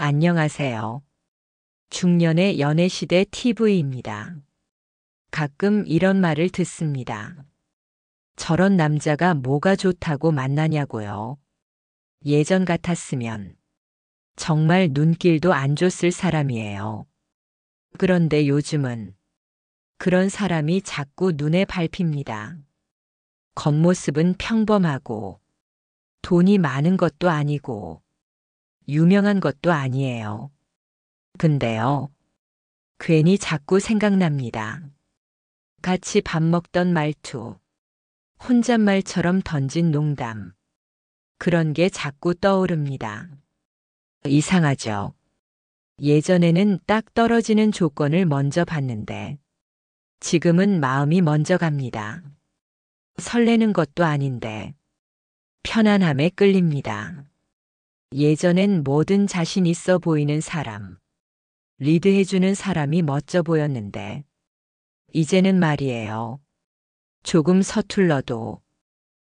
안녕하세요. 중년의 연애시대 TV입니다. 가끔 이런 말을 듣습니다. 저런 남자가 뭐가 좋다고 만나냐고요. 예전 같았으면 정말 눈길도 안 줬을 사람이에요. 그런데 요즘은 그런 사람이 자꾸 눈에 밟힙니다. 겉모습은 평범하고 돈이 많은 것도 아니고 유명한 것도 아니에요. 근데요, 괜히 자꾸 생각납니다. 같이 밥 먹던 말투, 혼잣말처럼 던진 농담, 그런 게 자꾸 떠오릅니다. 이상하죠? 예전에는 딱 떨어지는 조건을 먼저 봤는데, 지금은 마음이 먼저 갑니다. 설레는 것도 아닌데, 편안함에 끌립니다. 예전엔 뭐든 자신 있어 보이는 사람, 리드해주는 사람이 멋져 보였는데, 이제는 말이에요. 조금 서툴러도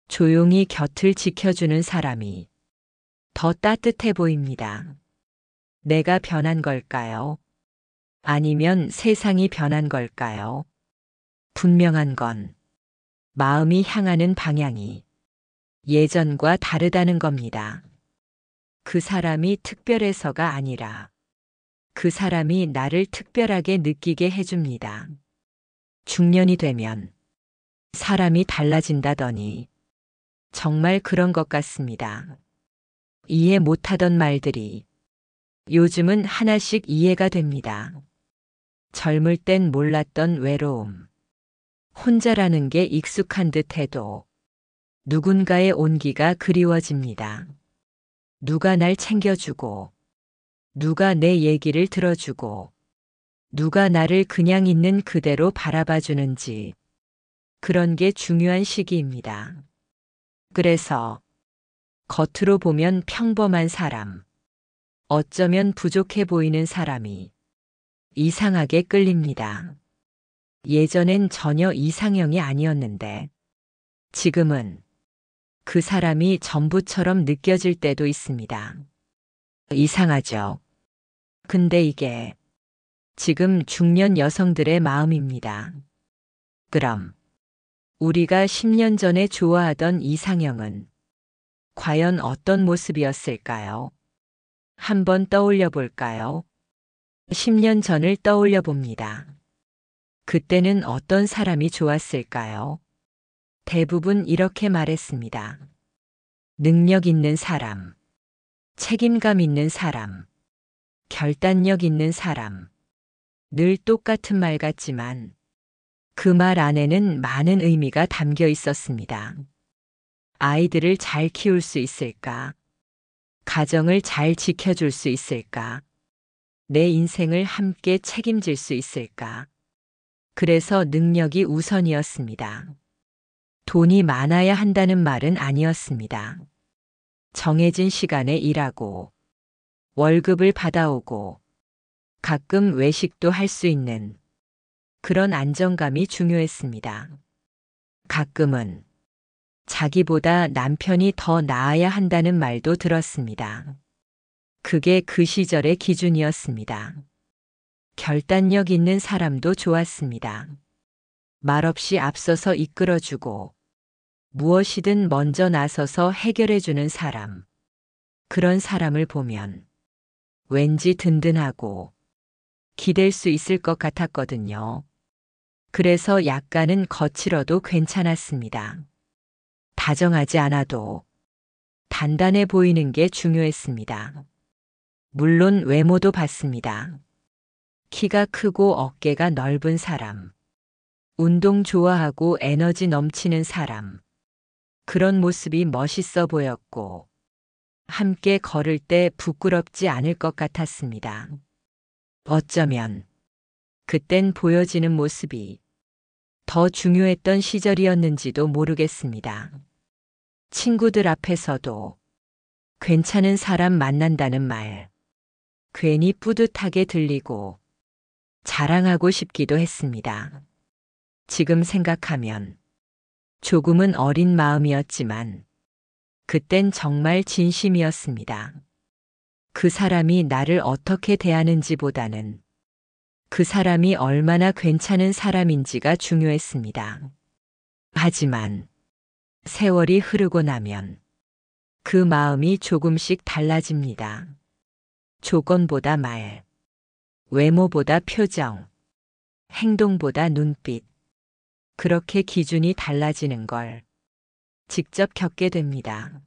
조용히 곁을 지켜주는 사람이 더 따뜻해 보입니다. 내가 변한 걸까요? 아니면 세상이 변한 걸까요? 분명한 건 마음이 향하는 방향이 예전과 다르다는 겁니다. 그 사람이 특별해서가 아니라 그 사람이 나를 특별하게 느끼게 해줍니다. 중년이 되면 사람이 달라진다더니 정말 그런 것 같습니다. 이해 못하던 말들이 요즘은 하나씩 이해가 됩니다. 젊을 땐 몰랐던 외로움. 혼자라는 게 익숙한 듯 해도 누군가의 온기가 그리워집니다. 누가 날 챙겨주고, 누가 내 얘기를 들어주고, 누가 나를 그냥 있는 그대로 바라봐 주는지, 그런 게 중요한 시기입니다. 그래서 겉으로 보면 평범한 사람, 어쩌면 부족해 보이는 사람이 이상하게 끌립니다. 예전엔 전혀 이상형이 아니었는데 지금은 그 사람이 전부처럼 느껴질 때도 있습니다. 이상하죠? 근데 이게 지금 중년 여성들의 마음입니다. 그럼 우리가 10년 전에 좋아하던 이상형은 과연 어떤 모습이었을까요? 한번 떠올려 볼까요? 10년 전을 떠올려 봅니다. 그때는 어떤 사람이 좋았을까요? 대부분 이렇게 말했습니다. 능력 있는 사람, 책임감 있는 사람, 결단력 있는 사람. 늘 똑같은 말 같지만 그 말 안에는 많은 의미가 담겨 있었습니다. 아이들을 잘 키울 수 있을까? 가정을 잘 지켜줄 수 있을까? 내 인생을 함께 책임질 수 있을까? 그래서 능력이 우선이었습니다. 돈이 많아야 한다는 말은 아니었습니다. 정해진 시간에 일하고, 월급을 받아오고, 가끔 외식도 할 수 있는 그런 안정감이 중요했습니다. 가끔은 자기보다 남편이 더 나아야 한다는 말도 들었습니다. 그게 그 시절의 기준이었습니다. 결단력 있는 사람도 좋았습니다. 말없이 앞서서 이끌어주고 무엇이든 먼저 나서서 해결해주는 사람. 그런 사람을 보면 왠지 든든하고 기댈 수 있을 것 같았거든요. 그래서 약간은 거칠어도 괜찮았습니다. 다정하지 않아도 단단해 보이는 게 중요했습니다. 물론 외모도 봤습니다. 키가 크고 어깨가 넓은 사람. 운동 좋아하고 에너지 넘치는 사람. 그런 모습이 멋있어 보였고, 함께 걸을 때 부끄럽지 않을 것 같았습니다. 어쩌면, 그땐 보여지는 모습이 더 중요했던 시절이었는지도 모르겠습니다. 친구들 앞에서도 괜찮은 사람 만난다는 말, 괜히 뿌듯하게 들리고 자랑하고 싶기도 했습니다. 지금 생각하면 조금은 어린 마음이었지만 그땐 정말 진심이었습니다. 그 사람이 나를 어떻게 대하는지보다는 그 사람이 얼마나 괜찮은 사람인지가 중요했습니다. 하지만 세월이 흐르고 나면 그 마음이 조금씩 달라집니다. 조건보다 말, 외모보다 표정, 행동보다 눈빛. 그렇게 기준이 달라지는 걸 직접 겪게 됩니다.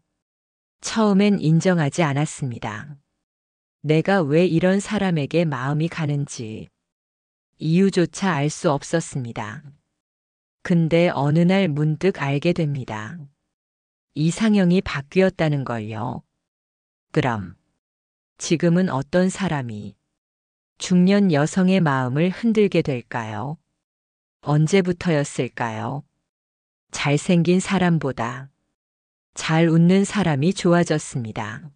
처음엔 인정하지 않았습니다. 내가 왜 이런 사람에게 마음이 가는지 이유조차 알 수 없었습니다. 근데 어느 날 문득 알게 됩니다. 이상형이 바뀌었다는 걸요. 그럼 지금은 어떤 사람이 중년 여성의 마음을 흔들게 될까요? 언제부터였을까요? 잘생긴 사람보다 잘 웃는 사람이 좋아졌습니다.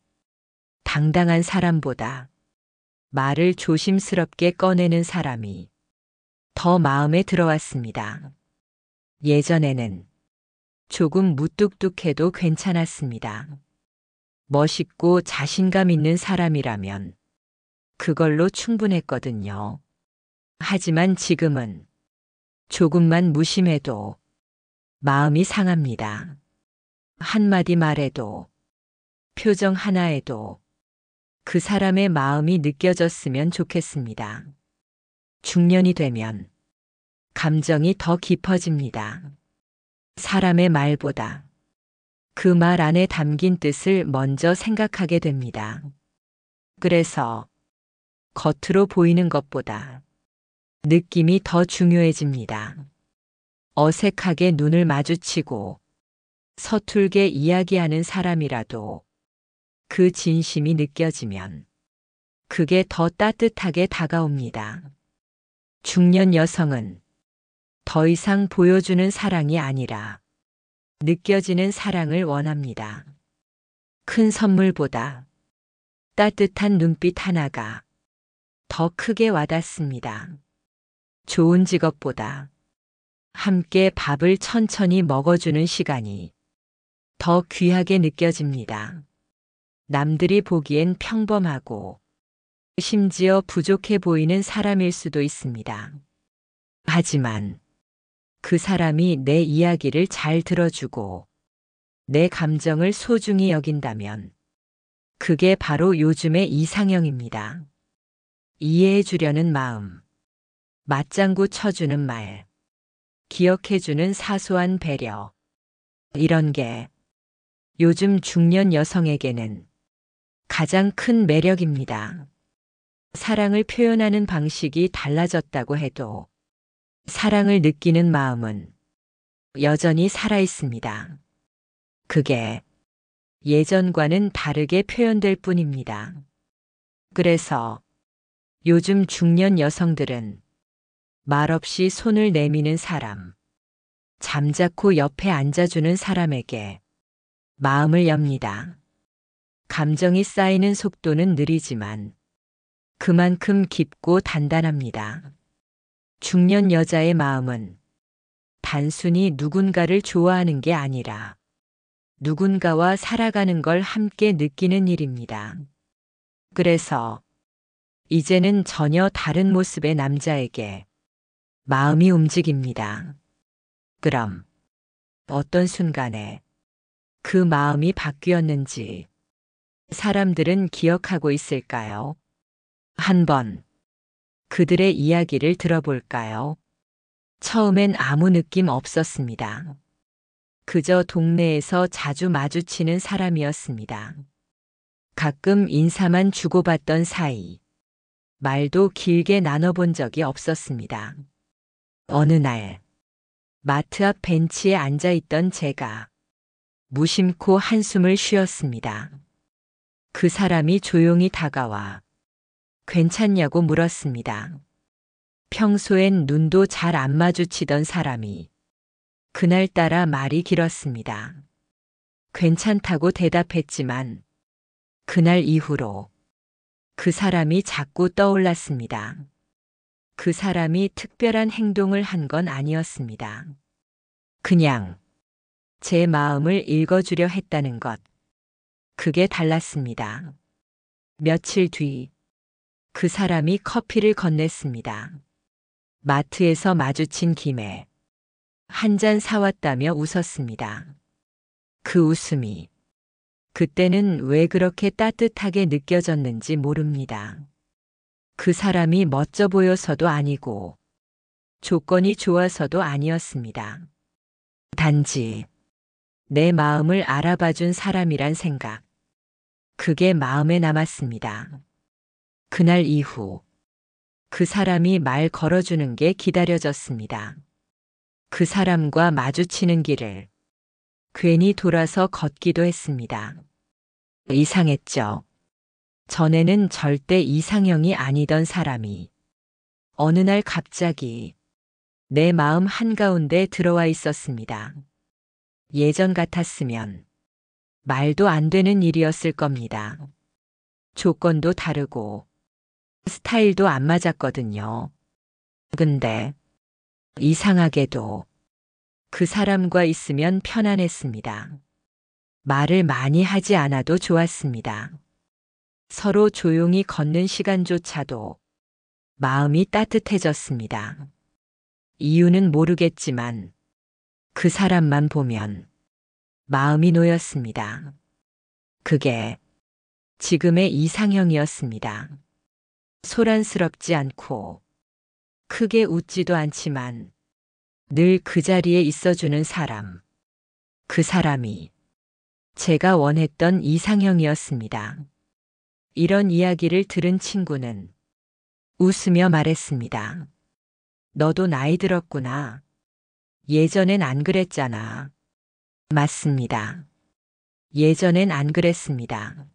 당당한 사람보다 말을 조심스럽게 꺼내는 사람이 더 마음에 들어왔습니다. 예전에는 조금 무뚝뚝해도 괜찮았습니다. 멋있고 자신감 있는 사람이라면 그걸로 충분했거든요. 하지만 지금은 조금만 무심해도 마음이 상합니다. 한마디 말에도, 표정 하나에도 그 사람의 마음이 느껴졌으면 좋겠습니다. 중년이 되면 감정이 더 깊어집니다. 사람의 말보다 그 말 안에 담긴 뜻을 먼저 생각하게 됩니다. 그래서 겉으로 보이는 것보다 느낌이 더 중요해집니다. 어색하게 눈을 마주치고 서툴게 이야기하는 사람이라도 그 진심이 느껴지면 그게 더 따뜻하게 다가옵니다. 중년 여성은 더 이상 보여주는 사랑이 아니라 느껴지는 사랑을 원합니다. 큰 선물보다 따뜻한 눈빛 하나가 더 크게 와닿습니다. 좋은 직업보다 함께 밥을 천천히 먹어주는 시간이 더 귀하게 느껴집니다. 남들이 보기엔 평범하고 심지어 부족해 보이는 사람일 수도 있습니다. 하지만 그 사람이 내 이야기를 잘 들어주고 내 감정을 소중히 여긴다면 그게 바로 요즘의 이상형입니다. 이해해 주려는 마음, 맞장구 쳐주는 말, 기억해주는 사소한 배려. 이런 게 요즘 중년 여성에게는 가장 큰 매력입니다. 사랑을 표현하는 방식이 달라졌다고 해도 사랑을 느끼는 마음은 여전히 살아있습니다. 그게 예전과는 다르게 표현될 뿐입니다. 그래서 요즘 중년 여성들은 말없이 손을 내미는 사람, 잠자코 옆에 앉아주는 사람에게 마음을 엽니다. 감정이 쌓이는 속도는 느리지만 그만큼 깊고 단단합니다. 중년 여자의 마음은 단순히 누군가를 좋아하는 게 아니라 누군가와 살아가는 걸 함께 느끼는 일입니다. 그래서 이제는 전혀 다른 모습의 남자에게 마음이 움직입니다. 그럼 어떤 순간에 그 마음이 바뀌었는지 사람들은 기억하고 있을까요? 한번 그들의 이야기를 들어볼까요? 처음엔 아무 느낌 없었습니다. 그저 동네에서 자주 마주치는 사람이었습니다. 가끔 인사만 주고받던 사이, 말도 길게 나눠본 적이 없었습니다. 어느 날, 마트 앞 벤치에 앉아있던 제가 무심코 한숨을 쉬었습니다. 그 사람이 조용히 다가와 괜찮냐고 물었습니다. 평소엔 눈도 잘 안 마주치던 사람이 그날따라 말이 길었습니다. 괜찮다고 대답했지만 그날 이후로 그 사람이 자꾸 떠올랐습니다. 그 사람이 특별한 행동을 한 건 아니었습니다. 그냥 제 마음을 읽어주려 했다는 것. 그게 달랐습니다. 며칠 뒤 그 사람이 커피를 건넸습니다. 마트에서 마주친 김에 한 잔 사왔다며 웃었습니다. 그 웃음이 그때는 왜 그렇게 따뜻하게 느껴졌는지 모릅니다. 그 사람이 멋져 보여서도 아니고 조건이 좋아서도 아니었습니다. 단지 내 마음을 알아봐준 사람이란 생각. 그게 마음에 남았습니다. 그날 이후 그 사람이 말 걸어주는 게 기다려졌습니다. 그 사람과 마주치는 길을 괜히 돌아서 걷기도 했습니다. 이상했죠. 전에는 절대 이상형이 아니던 사람이 어느 날 갑자기 내 마음 한가운데 들어와 있었습니다. 예전 같았으면 말도 안 되는 일이었을 겁니다. 조건도 다르고 스타일도 안 맞았거든요. 근데 이상하게도 그 사람과 있으면 편안했습니다. 말을 많이 하지 않아도 좋았습니다. 서로 조용히 걷는 시간조차도 마음이 따뜻해졌습니다. 이유는 모르겠지만 그 사람만 보면 마음이 놓였습니다. 그게 지금의 이상형이었습니다. 소란스럽지 않고 크게 웃지도 않지만 늘 그 자리에 있어주는 사람. 그 사람이 제가 원했던 이상형이었습니다. 이런 이야기를 들은 친구는 웃으며 말했습니다. 너도 나이 들었구나. 예전엔 안 그랬잖아. 맞습니다. 예전엔 안 그랬습니다.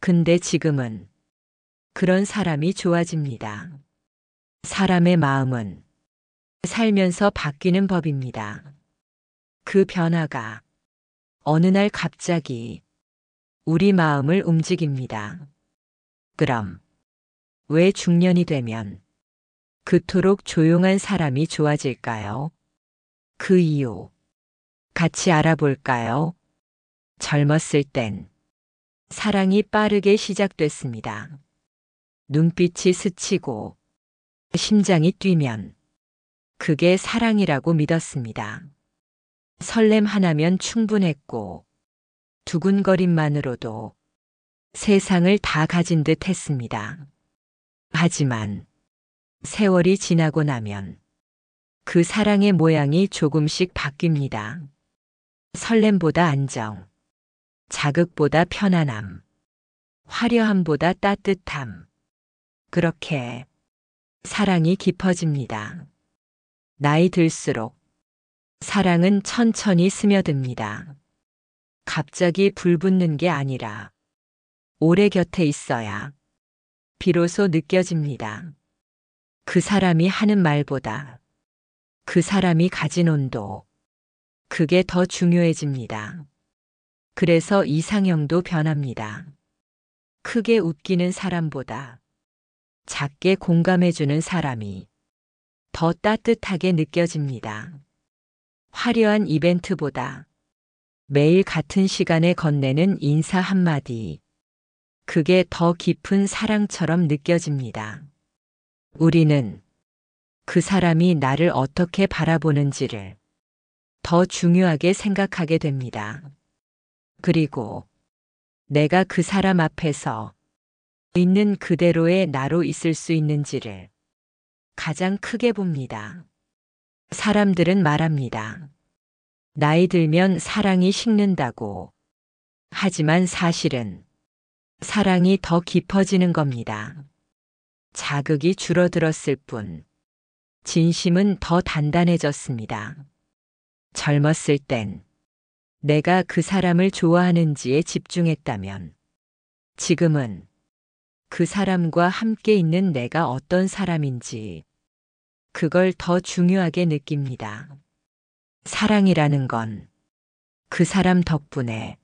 근데 지금은 그런 사람이 좋아집니다. 사람의 마음은 살면서 바뀌는 법입니다. 그 변화가 어느 날 갑자기 우리 마음을 움직입니다. 그럼 왜 중년이 되면 그토록 조용한 사람이 좋아질까요? 그 이유 같이 알아볼까요? 젊었을 땐 사랑이 빠르게 시작됐습니다. 눈빛이 스치고 심장이 뛰면 그게 사랑이라고 믿었습니다. 설렘 하나면 충분했고 두근거림만으로도 세상을 다 가진 듯 했습니다. 하지만 세월이 지나고 나면 그 사랑의 모양이 조금씩 바뀝니다. 설렘보다 안정, 자극보다 편안함, 화려함보다 따뜻함. 그렇게 사랑이 깊어집니다. 나이 들수록 사랑은 천천히 스며듭니다. 갑자기 불붙는 게 아니라 오래 곁에 있어야 비로소 느껴집니다. 그 사람이 하는 말보다 그 사람이 가진 온도, 그게 더 중요해집니다. 그래서 이상형도 변합니다. 크게 웃기는 사람보다 작게 공감해주는 사람이 더 따뜻하게 느껴집니다. 화려한 이벤트보다 매일 같은 시간에 건네는 인사 한마디, 그게 더 깊은 사랑처럼 느껴집니다. 우리는 그 사람이 나를 어떻게 바라보는지를 더 중요하게 생각하게 됩니다. 그리고 내가 그 사람 앞에서 있는 그대로의 나로 있을 수 있는지를 가장 크게 봅니다. 사람들은 말합니다. 나이 들면 사랑이 식는다고. 하지만 사실은 사랑이 더 깊어지는 겁니다. 자극이 줄어들었을 뿐, 진심은 더 단단해졌습니다. 젊었을 땐 내가 그 사람을 좋아하는지에 집중했다면, 지금은 그 사람과 함께 있는 내가 어떤 사람인지, 그걸 더 중요하게 느낍니다. 사랑이라는 건 그 사람 덕분에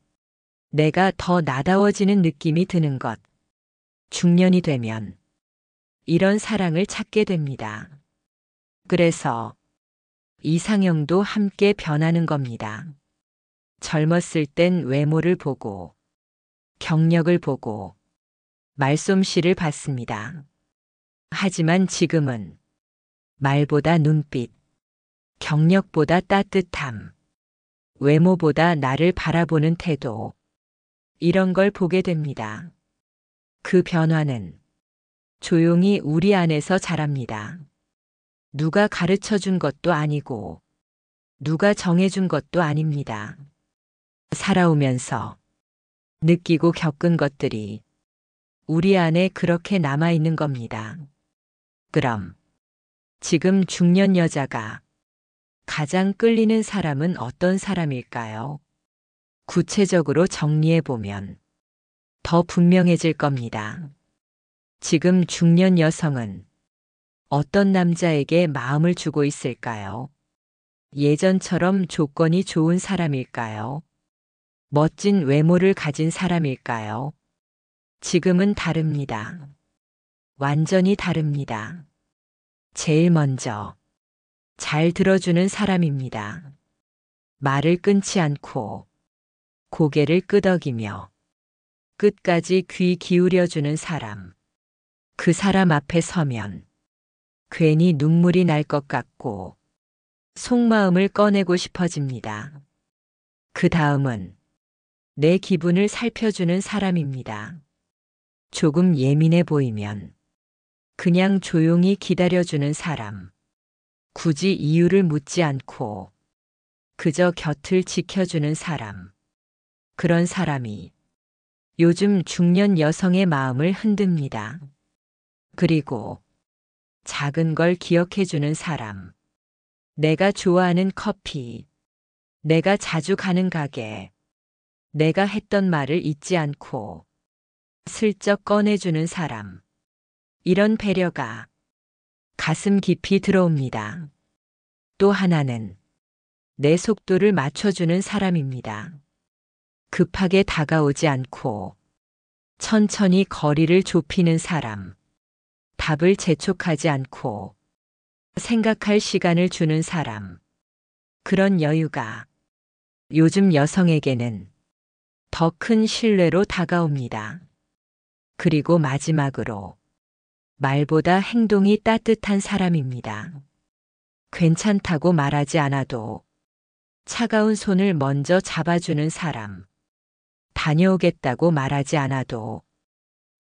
내가 더 나다워지는 느낌이 드는 것. 중년이 되면 이런 사랑을 찾게 됩니다. 그래서 이상형도 함께 변하는 겁니다. 젊었을 땐 외모를 보고, 경력을 보고, 말솜씨를 봤습니다. 하지만 지금은 말보다 눈빛, 경력보다 따뜻함, 외모보다 나를 바라보는 태도, 이런 걸 보게 됩니다. 그 변화는 조용히 우리 안에서 자랍니다. 누가 가르쳐 준 것도 아니고, 누가 정해준 것도 아닙니다. 살아오면서 느끼고 겪은 것들이 우리 안에 그렇게 남아있는 겁니다. 그럼 지금 중년 여자가 가장 끌리는 사람은 어떤 사람일까요? 구체적으로 정리해보면 더 분명해질 겁니다. 지금 중년 여성은 어떤 남자에게 마음을 주고 있을까요? 예전처럼 조건이 좋은 사람일까요? 멋진 외모를 가진 사람일까요? 지금은 다릅니다. 완전히 다릅니다. 제일 먼저 잘 들어주는 사람입니다. 말을 끊지 않고 고개를 끄덕이며 끝까지 귀 기울여주는 사람. 그 사람 앞에 서면 괜히 눈물이 날 것 같고 속마음을 꺼내고 싶어집니다. 그 다음은 내 기분을 살펴주는 사람입니다. 조금 예민해 보이면 그냥 조용히 기다려주는 사람. 굳이 이유를 묻지 않고 그저 곁을 지켜주는 사람. 그런 사람이 요즘 중년 여성의 마음을 흔듭니다. 그리고 작은 걸 기억해주는 사람. 내가 좋아하는 커피, 내가 자주 가는 가게, 내가 했던 말을 잊지 않고 슬쩍 꺼내주는 사람. 이런 배려가 가슴 깊이 들어옵니다. 또 하나는 내 속도를 맞춰주는 사람입니다. 급하게 다가오지 않고 천천히 거리를 좁히는 사람. 답을 재촉하지 않고 생각할 시간을 주는 사람. 그런 여유가 요즘 여성에게는 더 큰 신뢰로 다가옵니다. 그리고 마지막으로 말보다 행동이 따뜻한 사람입니다. 괜찮다고 말하지 않아도 차가운 손을 먼저 잡아주는 사람. 다녀오겠다고 말하지 않아도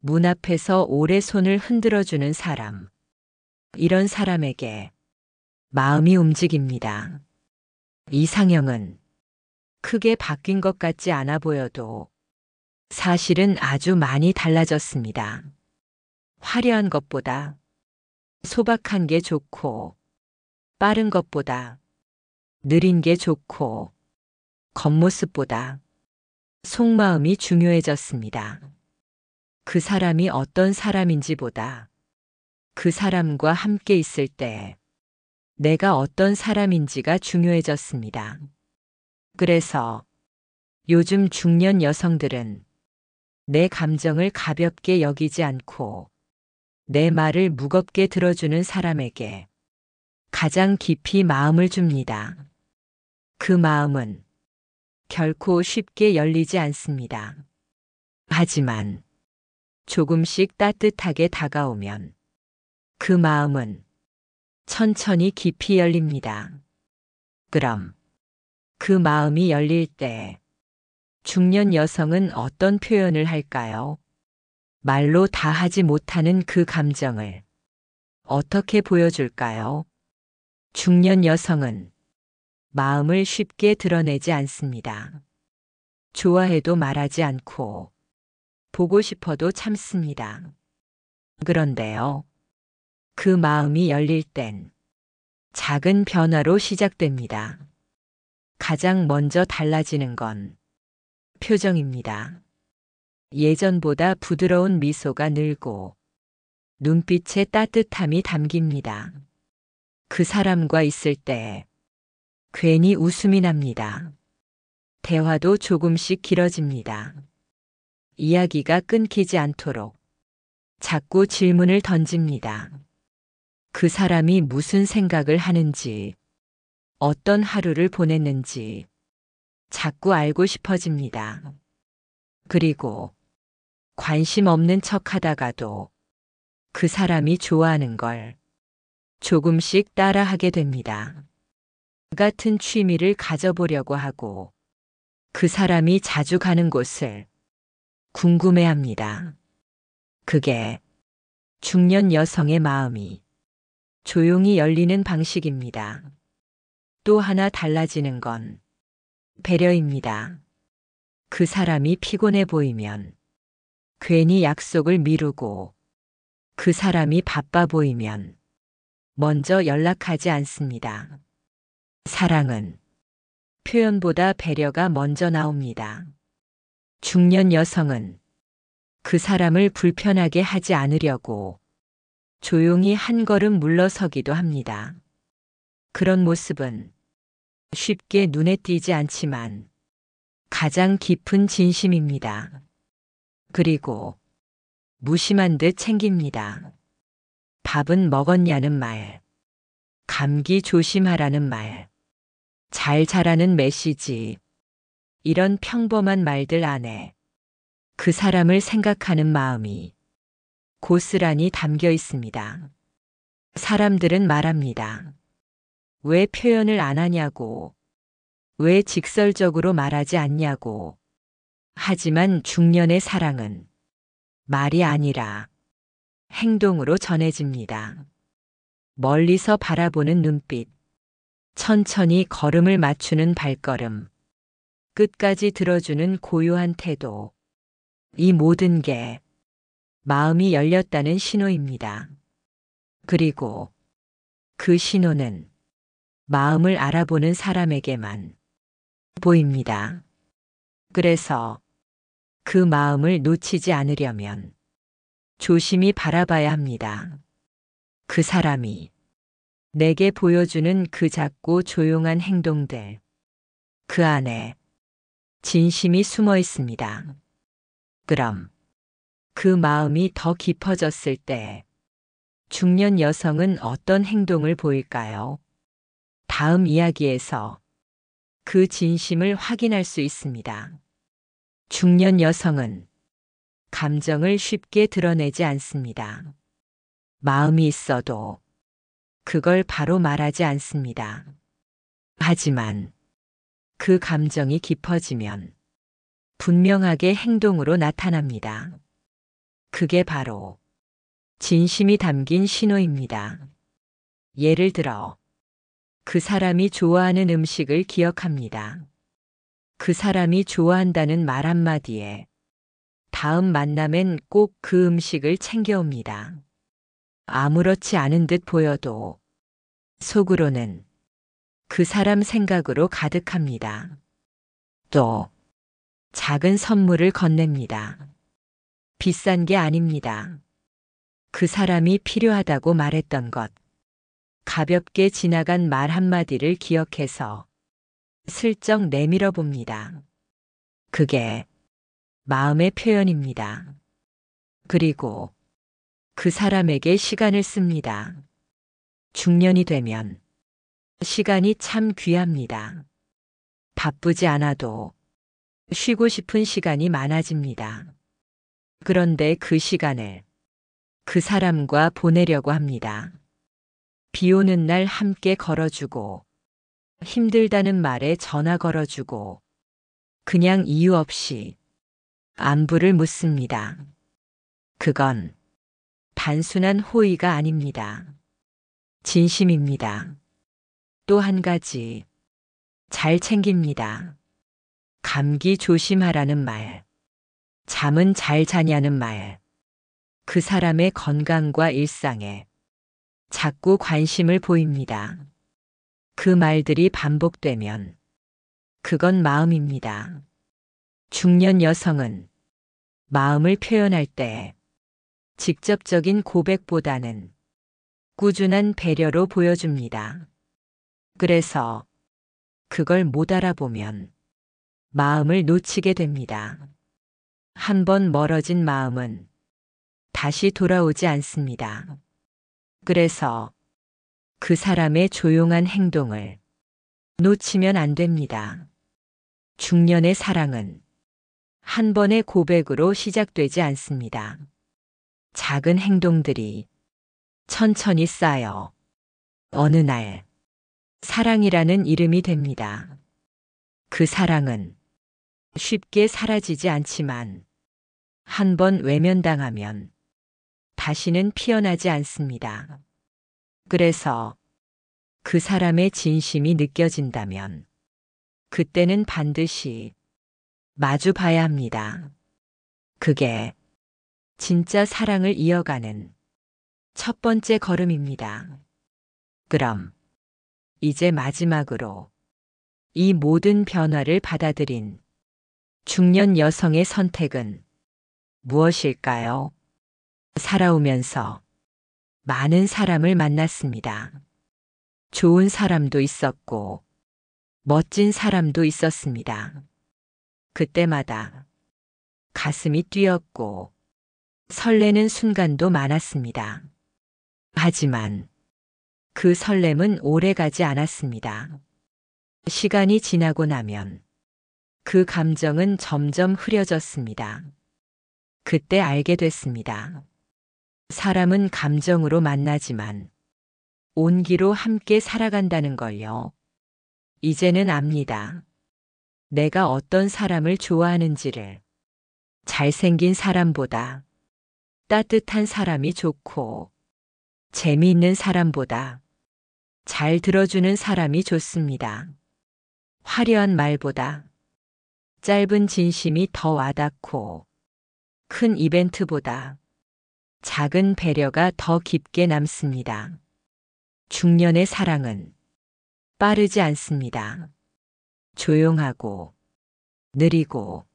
문 앞에서 오래 손을 흔들어주는 사람. 이런 사람에게 마음이 움직입니다. 이상형은 크게 바뀐 것 같지 않아 보여도 사실은 아주 많이 달라졌습니다. 화려한 것보다 소박한 게 좋고, 빠른 것보다 느린 게 좋고, 겉모습보다 속마음이 중요해졌습니다. 그 사람이 어떤 사람인지보다 그 사람과 함께 있을 때 내가 어떤 사람인지가 중요해졌습니다. 그래서 요즘 중년 여성들은 내 감정을 가볍게 여기지 않고 내 말을 무겁게 들어주는 사람에게 가장 깊이 마음을 줍니다. 그 마음은 결코 쉽게 열리지 않습니다. 하지만 조금씩 따뜻하게 다가오면 그 마음은 천천히 깊이 열립니다. 그럼 그 마음이 열릴 때 중년 여성은 어떤 표현을 할까요? 말로 다 하지 못하는 그 감정을 어떻게 보여줄까요? 중년 여성은 마음을 쉽게 드러내지 않습니다. 좋아해도 말하지 않고 보고 싶어도 참습니다. 그런데요, 그 마음이 열릴 땐 작은 변화로 시작됩니다. 가장 먼저 달라지는 건 표정입니다. 예전보다 부드러운 미소가 늘고 눈빛에 따뜻함이 담깁니다. 그 사람과 있을 때 괜히 웃음이 납니다. 대화도 조금씩 길어집니다. 이야기가 끊기지 않도록 자꾸 질문을 던집니다. 그 사람이 무슨 생각을 하는지, 어떤 하루를 보냈는지 자꾸 알고 싶어집니다. 그리고 관심 없는 척 하다가도 그 사람이 좋아하는 걸 조금씩 따라하게 됩니다. 같은 취미를 가져보려고 하고 그 사람이 자주 가는 곳을 궁금해합니다. 그게 중년 여성의 마음이 조용히 열리는 방식입니다. 또 하나 달라지는 건 배려입니다. 그 사람이 피곤해 보이면 괜히 약속을 미루고 그 사람이 바빠 보이면 먼저 연락하지 않습니다. 사랑은 표현보다 배려가 먼저 나옵니다. 중년 여성은 그 사람을 불편하게 하지 않으려고 조용히 한 걸음 물러서기도 합니다. 그런 모습은 쉽게 눈에 띄지 않지만 가장 깊은 진심입니다. 그리고 무심한 듯 챙깁니다. 밥은 먹었냐는 말, 감기 조심하라는 말, 잘 자라는 메시지, 이런 평범한 말들 안에 그 사람을 생각하는 마음이 고스란히 담겨 있습니다. 사람들은 말합니다. 왜 표현을 안 하냐고, 왜 직설적으로 말하지 않냐고. 하지만 중년의 사랑은 말이 아니라 행동으로 전해집니다. 멀리서 바라보는 눈빛, 천천히 걸음을 맞추는 발걸음, 끝까지 들어주는 고요한 태도. 이 모든 게 마음이 열렸다는 신호입니다. 그리고 그 신호는 마음을 알아보는 사람에게만 보입니다. 그래서 그 마음을 놓치지 않으려면 조심히 바라봐야 합니다. 그 사람이 내게 보여주는 그 작고 조용한 행동들, 그 안에 진심이 숨어 있습니다. 그럼 그 마음이 더 깊어졌을 때 중년 여성은 어떤 행동을 보일까요? 다음 이야기에서 그 진심을 확인할 수 있습니다. 중년 여성은 감정을 쉽게 드러내지 않습니다. 마음이 있어도 그걸 바로 말하지 않습니다. 하지만 그 감정이 깊어지면 분명하게 행동으로 나타납니다. 그게 바로 진심이 담긴 신호입니다. 예를 들어, 그 사람이 좋아하는 음식을 기억합니다. 그 사람이 좋아한다는 말 한마디에 다음 만남엔 꼭 그 음식을 챙겨옵니다. 아무렇지 않은 듯 보여도 속으로는 그 사람 생각으로 가득합니다. 또 작은 선물을 건넵니다. 비싼 게 아닙니다. 그 사람이 필요하다고 말했던 것, 가볍게 지나간 말 한마디를 기억해서 슬쩍 내밀어 봅니다. 그게 마음의 표현입니다. 그리고 그 사람에게 시간을 씁니다. 중년이 되면 시간이 참 귀합니다. 바쁘지 않아도 쉬고 싶은 시간이 많아집니다. 그런데 그 시간을 그 사람과 보내려고 합니다. 비 오는 날 함께 걸어주고, 힘들다는 말에 전화 걸어주고, 그냥 이유 없이 안부를 묻습니다. 그건 단순한 호의가 아닙니다. 진심입니다. 또 한 가지, 잘 챙깁니다. 감기 조심하라는 말, 잠은 잘 자냐는 말, 그 사람의 건강과 일상에 자꾸 관심을 보입니다. 그 말들이 반복되면 그건 마음입니다. 중년 여성은 마음을 표현할 때 직접적인 고백보다는 꾸준한 배려로 보여줍니다. 그래서 그걸 못 알아보면 마음을 놓치게 됩니다. 한번 멀어진 마음은 다시 돌아오지 않습니다. 그래서 그 사람의 조용한 행동을 놓치면 안 됩니다. 중년의 사랑은 한 번의 고백으로 시작되지 않습니다. 작은 행동들이 천천히 쌓여 어느 날 사랑이라는 이름이 됩니다. 그 사랑은 쉽게 사라지지 않지만 한 번 외면당하면 다시는 피어나지 않습니다. 그래서 그 사람의 진심이 느껴진다면 그때는 반드시 마주 봐야 합니다. 그게 진짜 사랑을 이어가는 첫 번째 걸음입니다. 그럼 이제 마지막으로 이 모든 변화를 받아들인 중년 여성의 선택은 무엇일까요? 살아오면서 많은 사람을 만났습니다. 좋은 사람도 있었고 멋진 사람도 있었습니다. 그때마다 가슴이 뛰었고 설레는 순간도 많았습니다. 하지만 그 설렘은 오래가지 않았습니다. 시간이 지나고 나면 그 감정은 점점 흐려졌습니다. 그때 알게 됐습니다. 사람은 감정으로 만나지만 온기로 함께 살아간다는 걸요. 이제는 압니다. 내가 어떤 사람을 좋아하는지를. 잘생긴 사람보다 따뜻한 사람이 좋고 재미있는 사람보다 잘 들어주는 사람이 좋습니다. 화려한 말보다 짧은 진심이 더 와닿고 큰 이벤트보다 작은 배려가 더 깊게 남습니다. 중년의 사랑은 빠르지 않습니다. 조용하고 느리고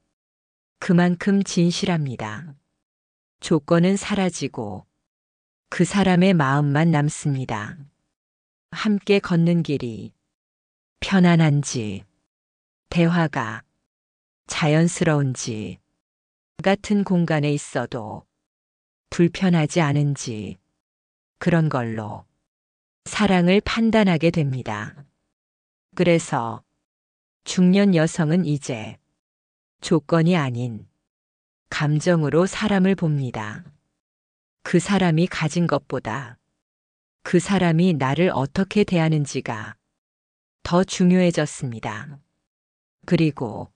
그만큼 진실합니다. 조건은 사라지고 그 사람의 마음만 남습니다. 함께 걷는 길이 편안한지, 대화가 자연스러운지, 같은 공간에 있어도 불편하지 않은지, 그런 걸로 사랑을 판단하게 됩니다. 그래서 중년 여성은 이제 조건이 아닌 감정으로 사람을 봅니다. 그 사람이 가진 것보다 그 사람이 나를 어떻게 대하는지가 더 중요해졌습니다. 그리고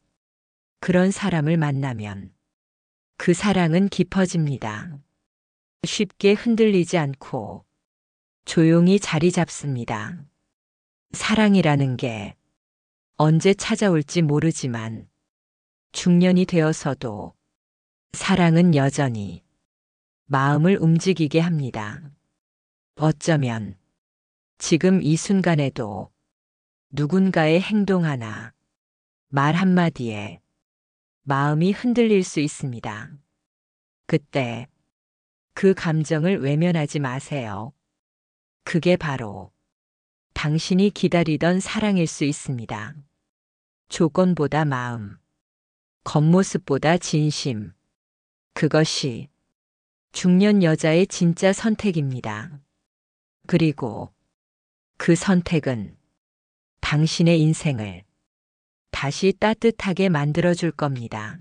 그런 사람을 만나면 그 사랑은 깊어집니다. 쉽게 흔들리지 않고 조용히 자리 잡습니다. 사랑이라는 게 언제 찾아올지 모르지만 중년이 되어서도 사랑은 여전히 마음을 움직이게 합니다. 어쩌면 지금 이 순간에도 누군가의 행동 하나, 말 한마디에 마음이 흔들릴 수 있습니다. 그때 그 감정을 외면하지 마세요. 그게 바로 당신이 기다리던 사랑일 수 있습니다. 조건보다 마음, 겉모습보다 진심. 그것이 중년 여자의 진짜 선택입니다. 그리고 그 선택은 당신의 인생을 다시 따뜻하게 만들어줄 겁니다.